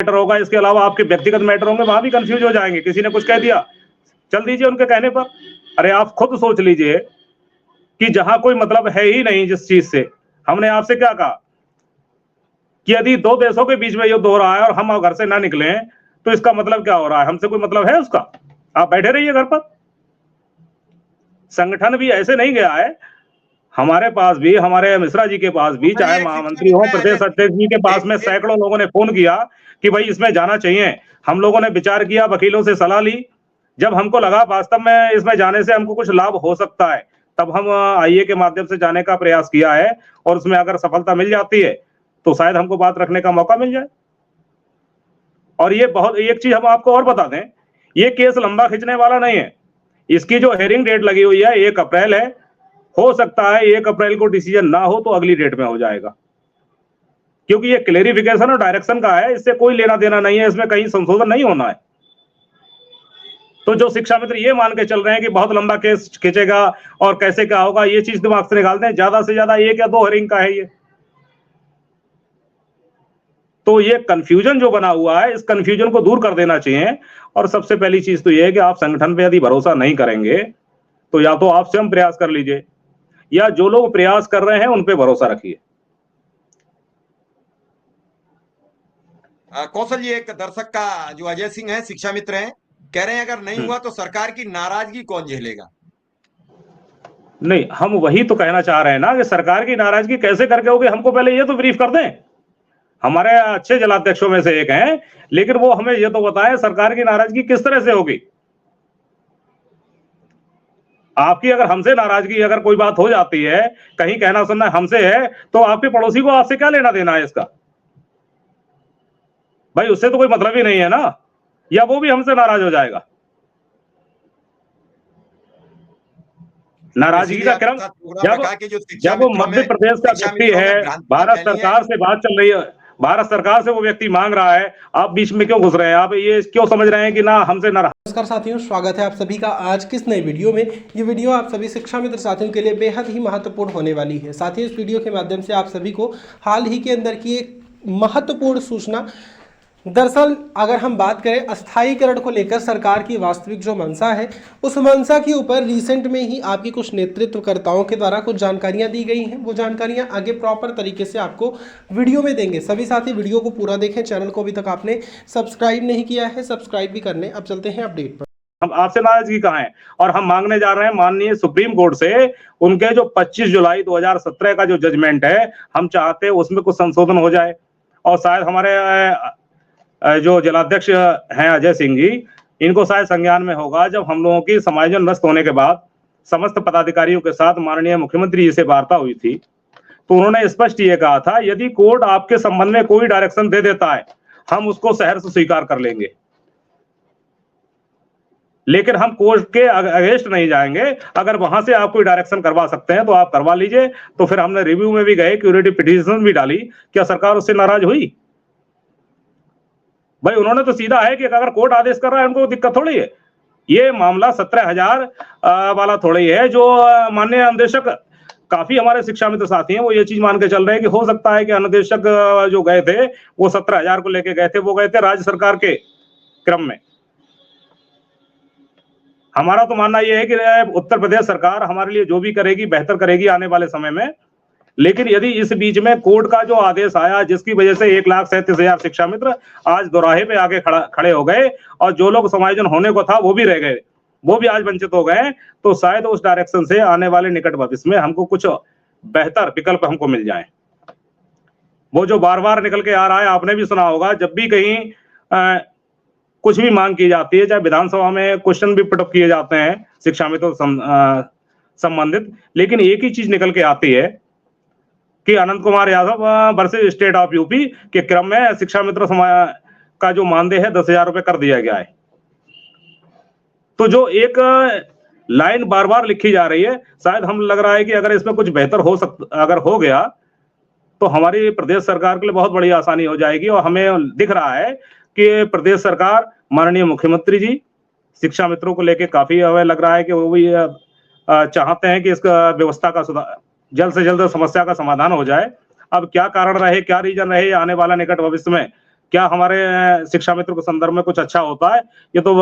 Matter होगा, इसके अलावा आपके व्यक्तिगत मैटर होंगे, वहां भी कंफ्यूज हो जाएंगे। किसी ने कुछ कह दिया, चल दीजिए उनके कहने पर। अरे आप खुद सोच लीजिए कि जहां कोई मतलब है ही नहीं जिस चीज से, हमने आपसे क्या कहा कि यदि दो देशों के बीच में युद्ध हो रहा है और हम घर से ना निकले तो इसका मतलब क्या हो रहा है? हमसे कोई मतलब है उसका? आप बैठे रहिए घर पर। संगठन भी ऐसे नहीं गया है, हमारे पास भी, हमारे मिश्रा जी के पास भी, चाहे महामंत्री हो, प्रदेश अध्यक्ष जी के पास में सैकड़ों लोगों ने फोन किया कि भाई इसमें जाना चाहिए। हम लोगों ने विचार किया, वकीलों से सलाह ली, जब हमको लगा वास्तव में इसमें जाने से हमको कुछ लाभ हो सकता है, तब हम आईए के माध्यम से जाने का प्रयास किया है। और उसमें अगर सफलता मिल जाती है तो शायद हमको बात रखने का मौका मिल जाए। और ये बहुत, एक चीज हम आपको और बता दें, ये केस लंबा खींचने वाला नहीं है। इसकी जो हेयरिंग डेट लगी हुई है 1 अप्रैल है। हो सकता है 1 अप्रैल को डिसीजन ना हो तो अगली डेट में हो जाएगा, क्योंकि ये क्लेरिफिकेशन और डायरेक्शन का है, इससे कोई लेना देना नहीं है, इसमें कहीं संशोधन नहीं होना है। तो जो शिक्षा मित्र ये मान के चल रहे हैं कि बहुत लंबा केस खींचेगा और कैसे क्या होगा, ये चीज दिमाग से निकालते हैं। ज्यादा से ज्यादा 1 या 2 हेयरिंग का है ये। तो ये कंफ्यूजन जो बना हुआ है, इस कंफ्यूजन को दूर कर देना चाहिए। और सबसे पहली चीज तो ये है कि आप संगठन पे यदि भरोसा नहीं करेंगे तो या तो आप स्वयं प्रयास कर लीजिए, या जो लोग प्रयास कर रहे हैं उन पे भरोसा रखिए। कौशल जी, एक दर्शक का जो अजय सिंह है, शिक्षा मित्र हैं, कह रहे हैं अगर नहीं हुआ तो सरकार की नाराजगी कौन झेलेगा? नहीं, हम वही तो कहना चाह रहे हैं ना कि सरकार की नाराजगी कैसे करके होगी, हमको पहले ये तो ब्रीफ कर दें। हमारे अच्छे जलाध्यक्षों में से एक हैं, लेकिन वो हमें ये तो बताएं सरकार की नाराजगी किस तरह से होगी। आपकी अगर हमसे नाराजगी, अगर कोई बात हो जाती है, कहीं कहना सुनना हमसे है, तो आपके पड़ोसी को आपसे क्या लेना देना है इसका? भाई उससे तो कोई मतलब ही नहीं है ना, या वो भी हमसे नाराज हो जाएगा? नाराजगी का क्रम जब मध्य प्रदेश का व्यक्ति है, भारत सरकार से बात चल रही है, भारत सरकार से वो व्यक्ति मांग रहा है, आप बीच में क्यों घुस रहे हैं? आप ये क्यों समझ रहे हैं कि ना हमसे नाराज? नमस्कार साथियों, स्वागत है आप सभी का आज किस नई वीडियो में। ये वीडियो आप सभी शिक्षा मित्र साथियों के लिए बेहद ही महत्वपूर्ण होने वाली है। साथियों, इस वीडियो के माध्यम से आप सभी को हाल ही के अंदर की एक महत्वपूर्ण सूचना, दरअसल अगर हम बात करें अस्थायीकरण को लेकर सरकार की वास्तविक जो मंशा है, उस मंशा के ऊपर रिसेंट में ही आपकी कुछ नेतृत्वकर्ताओं के द्वारा कुछ जानकारियां दी गई हैं। वो जानकारियां आगे प्रॉपर तरीके से आपको वीडियो में देंगे। सभी साथी वीडियो को पूरा देखें। चैनल को अभी तक आपने सब्सक्राइब नहीं किया है, सब्सक्राइब भी कर लें। अब चलते हैं अपडेट पर। हम आपसे नाराजगी कहाँ है? और हम मांगने जा रहे हैं माननीय सुप्रीम कोर्ट से उनके जो 25 जुलाई 2017 का जो जजमेंट है, हम चाहते हैं उसमें कुछ संशोधन हो जाए। और शायद हमारे जो जलाध्यक्ष हैं अजय सिंह जी, इनको शायद संज्ञान में होगा, जब हम लोगों की समायोजन नष्ट होने के बाद समस्त पदाधिकारियों के साथ माननीय मुख्यमंत्री जी से वार्ता हुई थी, तो उन्होंने स्पष्ट ये कहा था यदि कोर्ट आपके संबंध में कोई डायरेक्शन दे देता है, हम उसको सहर्ष स्वीकार कर लेंगे, लेकिन हम कोर्ट के अगेंस्ट नहीं जाएंगे। अगर वहां से आप कोई डायरेक्शन करवा सकते हैं तो आप करवा लीजिए। तो फिर हमने रिव्यू में भी गए, क्यूरेटिव पिटीशन भी डाली। क्या सरकार उससे नाराज हुई? भाई उन्होंने तो सीधा है कि अगर कोर्ट आदेश कर रहा है उनको दिक्कत थोड़ी है। ये मामला 17,000 वाला थोड़ी है। जो माननीय अनुदेशक, काफी हमारे शिक्षा मित्र साथी हैं, वो ये चीज मान के चल रहे हैं कि हो सकता है कि अनुदेशक जो गए थे वो 17,000 को लेके गए थे, वो गए थे राज्य सरकार के क्रम में। हमारा तो मानना यह है कि उत्तर प्रदेश सरकार हमारे लिए जो भी करेगी बेहतर करेगी आने वाले समय में। लेकिन यदि इस बीच में कोर्ट का जो आदेश आया, जिसकी वजह से 1,37,000 शिक्षा मित्र आज दोराहे पे आके खड़े हो गए, और जो लोग समायोजन होने को था वो भी रह गए, वो भी आज वंचित हो गए, तो शायद उस डायरेक्शन से आने वाले निकट भविष्य में हमको कुछ बेहतर विकल्प हमको मिल जाए। वो जो बार बार निकल के आ रहा है, आपने भी सुना होगा, जब भी कहीं कुछ भी मांग की जाती है, चाहे विधानसभा में क्वेश्चन भी पुटअप किए जाते हैं शिक्षा मित्रों संबंधित, लेकिन एक ही चीज निकल के आती है कि Anant Kumar Yadav versus state of UP के क्रम में शिक्षा मित्र का जो मानदेय है 10,000 रुपए कर दिया गया है। तो जो एक लाइन बार बार लिखी जा रही है, शायद हम लग रहा है कि अगर इसमें कुछ बेहतर अगर हो गया तो हमारी प्रदेश सरकार के लिए बहुत बड़ी आसानी हो जाएगी। और हमें दिख रहा है कि प्रदेश सरकार, माननीय मुख्यमंत्री जी शिक्षा मित्रों को लेकर काफी हमें लग रहा है कि वो भी चाहते हैं कि इसका व्यवस्था का सुधार, जल्द से जल्द समस्या का समाधान हो जाए। अब क्या कारण रहे, क्या रीजन रहे, आने वाला निकट भविष्य में क्या हमारे शिक्षा मित्र के संदर्भ में कुछ अच्छा होता है? ये तो